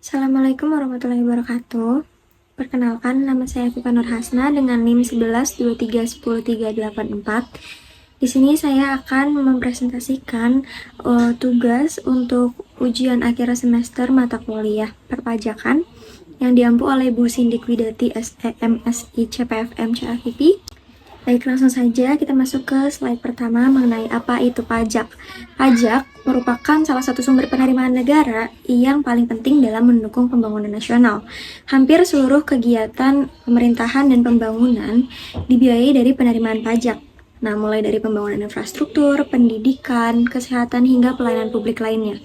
Assalamualaikum warahmatullahi wabarakatuh. Perkenalkan, nama saya Fifa Nur Hasna dengan NIM 1123103844. Di sini saya akan mempresentasikan tugas untuk ujian akhir semester mata kuliah perpajakan yang diampu oleh Bu Sindik Widati SEMSI CPFM CAVP. Baik, langsung saja kita masuk ke slide pertama mengenai apa itu pajak. Pajak merupakan salah satu sumber penerimaan negara yang paling penting dalam mendukung pembangunan nasional. Hampir seluruh kegiatan pemerintahan dan pembangunan dibiayai dari penerimaan pajak. Nah, mulai dari pembangunan infrastruktur, pendidikan, kesehatan, hingga pelayanan publik lainnya.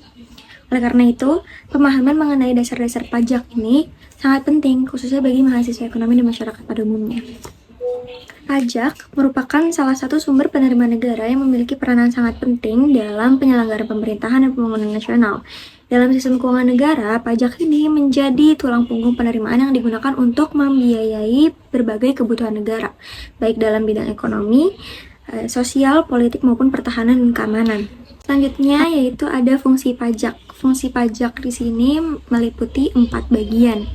Oleh karena itu, pemahaman mengenai dasar-dasar pajak ini sangat penting, khususnya bagi mahasiswa ekonomi dan masyarakat pada umumnya. Pajak merupakan salah satu sumber penerimaan negara yang memiliki peranan sangat penting dalam penyelenggaraan pemerintahan dan pembangunan nasional. Dalam sistem keuangan negara, pajak ini menjadi tulang punggung penerimaan yang digunakan untuk membiayai berbagai kebutuhan negara, baik dalam bidang ekonomi, sosial, politik, maupun pertahanan dan keamanan. Selanjutnya yaitu ada fungsi pajak. Fungsi pajak di sini meliputi 4 bagian,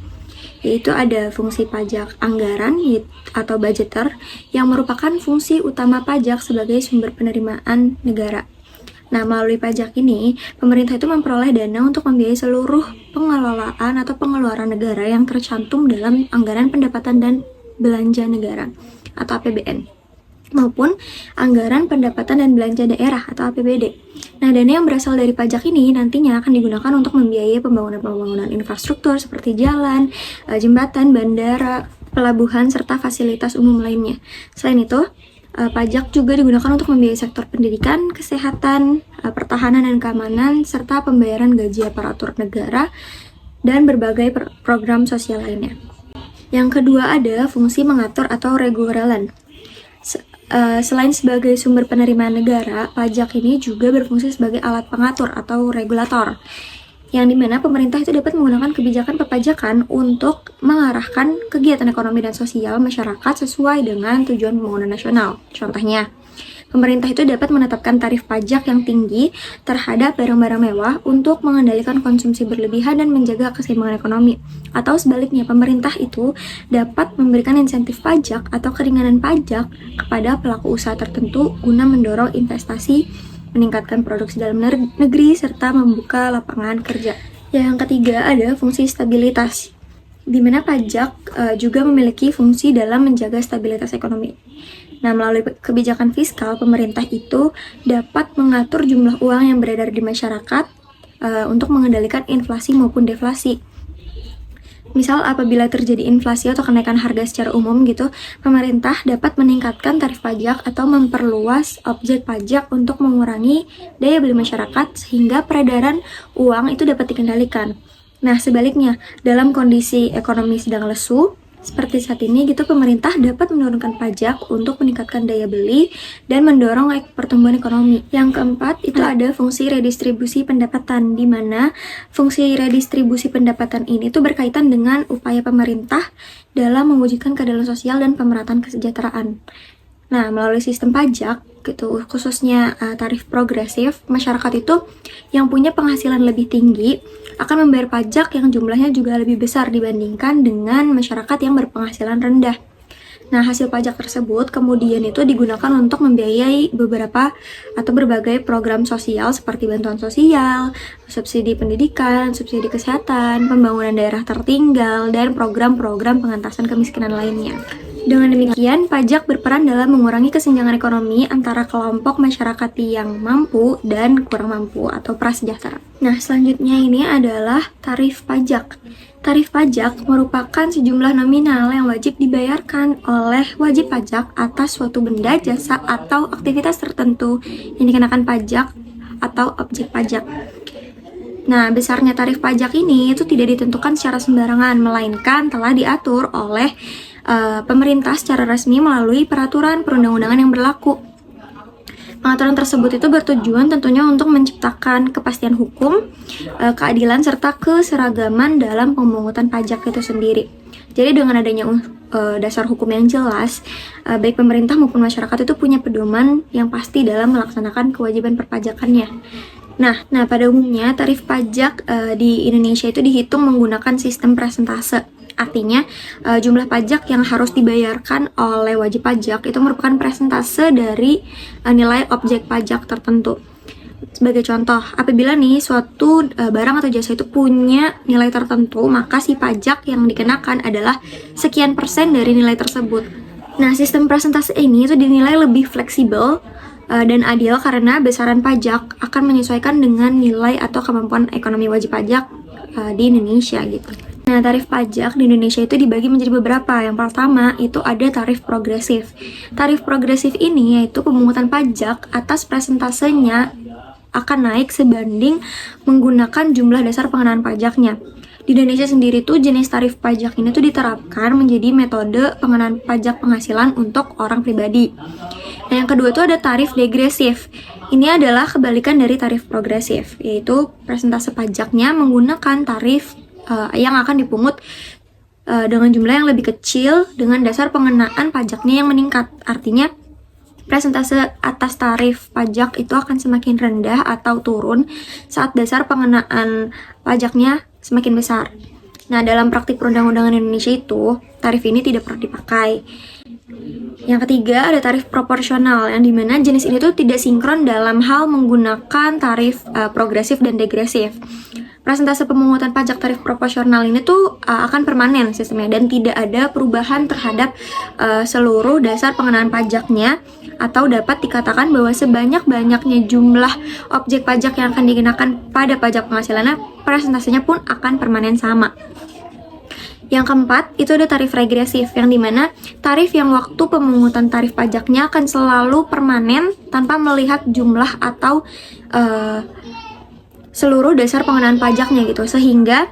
yaitu ada fungsi pajak anggaran atau budgeter yang merupakan fungsi utama pajak sebagai sumber penerimaan negara. Nah, melalui pajak ini, pemerintah itu memperoleh dana untuk membiayai seluruh pengelolaan atau pengeluaran negara yang tercantum dalam anggaran pendapatan dan belanja negara atau APBN, maupun anggaran pendapatan dan belanja daerah atau APBD. Nah, dana yang berasal dari pajak ini nantinya akan digunakan untuk membiayai pembangunan infrastruktur seperti jalan, jembatan, bandara, pelabuhan, serta fasilitas umum lainnya. Selain itu, pajak juga digunakan untuk membiayai sektor pendidikan, kesehatan, pertahanan dan keamanan, serta pembayaran gaji aparatur negara dan berbagai program sosial lainnya. Yang kedua ada fungsi mengatur atau reguleran. Selain sebagai sumber penerimaan negara, pajak ini juga berfungsi sebagai alat pengatur atau regulator, yang dimana pemerintah itu dapat menggunakan kebijakan perpajakan untuk mengarahkan kegiatan ekonomi dan sosial masyarakat sesuai dengan tujuan pembangunan nasional. Contohnya, pemerintah itu dapat menetapkan tarif pajak yang tinggi terhadap barang-barang mewah untuk mengendalikan konsumsi berlebihan dan menjaga keseimbangan ekonomi. Atau sebaliknya, pemerintah itu dapat memberikan insentif pajak atau keringanan pajak kepada pelaku usaha tertentu guna mendorong investasi, meningkatkan produksi dalam negeri, serta membuka lapangan kerja. Yang ketiga ada fungsi stabilitas, di mana pajak juga memiliki fungsi dalam menjaga stabilitas ekonomi. Nah, melalui kebijakan fiskal, pemerintah itu dapat mengatur jumlah uang yang beredar di masyarakat untuk mengendalikan inflasi maupun deflasi. Misal apabila terjadi inflasi atau kenaikan harga secara umum gitu, pemerintah dapat meningkatkan tarif pajak atau memperluas objek pajak untuk mengurangi daya beli masyarakat sehingga peredaran uang itu dapat dikendalikan. Nah, sebaliknya, dalam kondisi ekonomi sedang lesu seperti saat ini gitu, pemerintah dapat menurunkan pajak untuk meningkatkan daya beli dan mendorong pertumbuhan ekonomi. Yang keempat itu ada fungsi redistribusi pendapatan, di mana fungsi redistribusi pendapatan ini tuh berkaitan dengan upaya pemerintah dalam mewujudkan keadilan sosial dan pemerataan kesejahteraan. Nah, melalui sistem pajak gitu, khususnya tarif progresif, masyarakat itu yang punya penghasilan lebih tinggi akan membayar pajak yang jumlahnya juga lebih besar dibandingkan dengan masyarakat yang berpenghasilan rendah. Nah, hasil pajak tersebut kemudian itu digunakan untuk membiayai beberapa atau berbagai program sosial seperti bantuan sosial, subsidi pendidikan, subsidi kesehatan, pembangunan daerah tertinggal, dan program-program pengentasan kemiskinan lainnya. Dengan demikian, pajak berperan dalam mengurangi kesenjangan ekonomi antara kelompok masyarakat yang mampu dan kurang mampu atau prasejahtera. Nah, selanjutnya ini adalah tarif pajak. Tarif pajak merupakan sejumlah nominal yang wajib dibayarkan oleh wajib pajak atas suatu benda, jasa, atau aktivitas tertentu yang dikenakan pajak atau objek pajak. Nah, besarnya tarif pajak ini itu tidak ditentukan secara sembarangan, melainkan telah diatur oleh pemerintah secara resmi melalui peraturan perundang-undangan yang berlaku. Pengaturan tersebut itu bertujuan tentunya untuk menciptakan kepastian hukum, keadilan, serta keseragaman dalam pemungutan pajak itu sendiri. Jadi dengan adanya dasar hukum yang jelas, baik pemerintah maupun masyarakat itu punya pedoman yang pasti dalam melaksanakan kewajiban perpajakannya. Nah, pada umumnya tarif pajak di Indonesia itu dihitung menggunakan sistem persentase. Artinya, jumlah pajak yang harus dibayarkan oleh wajib pajak itu merupakan persentase dari nilai objek pajak tertentu. Sebagai contoh, apabila nih suatu barang atau jasa itu punya nilai tertentu, maka si pajak yang dikenakan adalah sekian persen dari nilai tersebut. Nah, sistem persentase ini itu dinilai lebih fleksibel dan adil karena besaran pajak akan menyesuaikan dengan nilai atau kemampuan ekonomi wajib pajak di Indonesia gitu. Nah, tarif pajak di Indonesia itu dibagi menjadi beberapa. Yang pertama itu ada tarif progresif. Tarif progresif ini yaitu pemungutan pajak atas persentasenya akan naik sebanding menggunakan jumlah dasar pengenaan pajaknya. Di Indonesia sendiri tuh jenis tarif pajak ini tuh diterapkan menjadi metode pengenaan pajak penghasilan untuk orang pribadi. Nah, yang kedua tuh ada tarif degresif. Ini adalah kebalikan dari tarif progresif, yaitu persentase pajaknya menggunakan tarif yang akan dipungut dengan jumlah yang lebih kecil dengan dasar pengenaan pajaknya yang meningkat. Artinya, persentase atas tarif pajak itu akan semakin rendah atau turun saat dasar pengenaan pajaknya semakin besar. Nah, dalam praktik perundang-undangan Indonesia itu, tarif ini tidak pernah dipakai. Yang ketiga ada tarif proporsional, yang dimana jenis ini tuh tidak sinkron dalam hal menggunakan tarif progresif dan degresif. Persentase pemungutan pajak tarif proporsional ini tuh akan permanen sistemnya dan tidak ada perubahan terhadap seluruh dasar pengenaan pajaknya, atau dapat dikatakan bahwa sebanyak-banyaknya jumlah objek pajak yang akan dikenakan pada pajak penghasilannya, persentasenya pun akan permanen sama. Yang keempat, itu ada tarif regresif, yang dimana tarif yang waktu pemungutan tarif pajaknya akan selalu permanen tanpa melihat jumlah atau seluruh dasar pengenaan pajaknya gitu, sehingga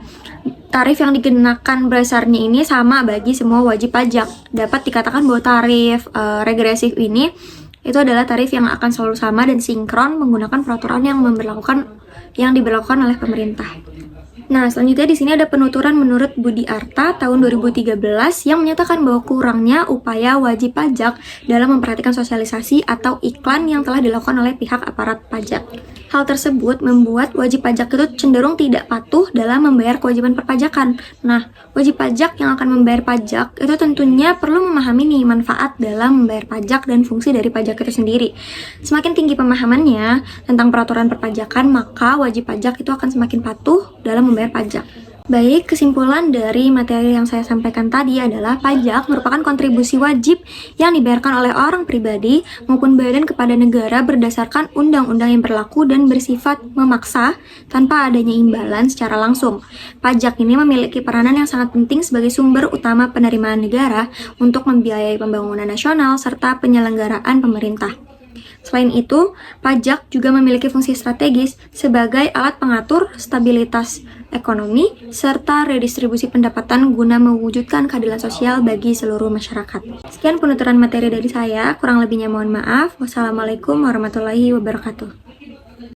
tarif yang dikenakan berdasarnya ini sama bagi semua wajib pajak. Dapat dikatakan bahwa tarif regresif ini itu adalah tarif yang akan selalu sama dan sinkron menggunakan peraturan yang diberlakukan oleh pemerintah. Nah, selanjutnya di sini ada penuturan menurut Budi Arta tahun 2013 yang menyatakan bahwa kurangnya upaya wajib pajak dalam memperhatikan sosialisasi atau iklan yang telah dilakukan oleh pihak aparat pajak. Hal tersebut membuat wajib pajak itu cenderung tidak patuh dalam membayar kewajiban perpajakan. Nah, wajib pajak yang akan membayar pajak itu tentunya perlu memahami nih manfaat dalam membayar pajak dan fungsi dari pajak itu sendiri. Semakin tinggi pemahamannya tentang peraturan perpajakan, maka wajib pajak itu akan semakin patuh dalam membayar pajak. Baik, kesimpulan dari materi yang saya sampaikan tadi adalah pajak merupakan kontribusi wajib yang dibayarkan oleh orang pribadi maupun badan kepada negara berdasarkan undang-undang yang berlaku dan bersifat memaksa tanpa adanya imbalan secara langsung. Pajak ini memiliki peranan yang sangat penting sebagai sumber utama penerimaan negara untuk membiayai pembangunan nasional serta penyelenggaraan pemerintah. Selain itu, pajak juga memiliki fungsi strategis sebagai alat pengatur stabilitas ekonomi serta redistribusi pendapatan guna mewujudkan keadilan sosial bagi seluruh masyarakat. Sekian penuturan materi dari saya, kurang lebihnya mohon maaf. Wassalamualaikum warahmatullahi wabarakatuh.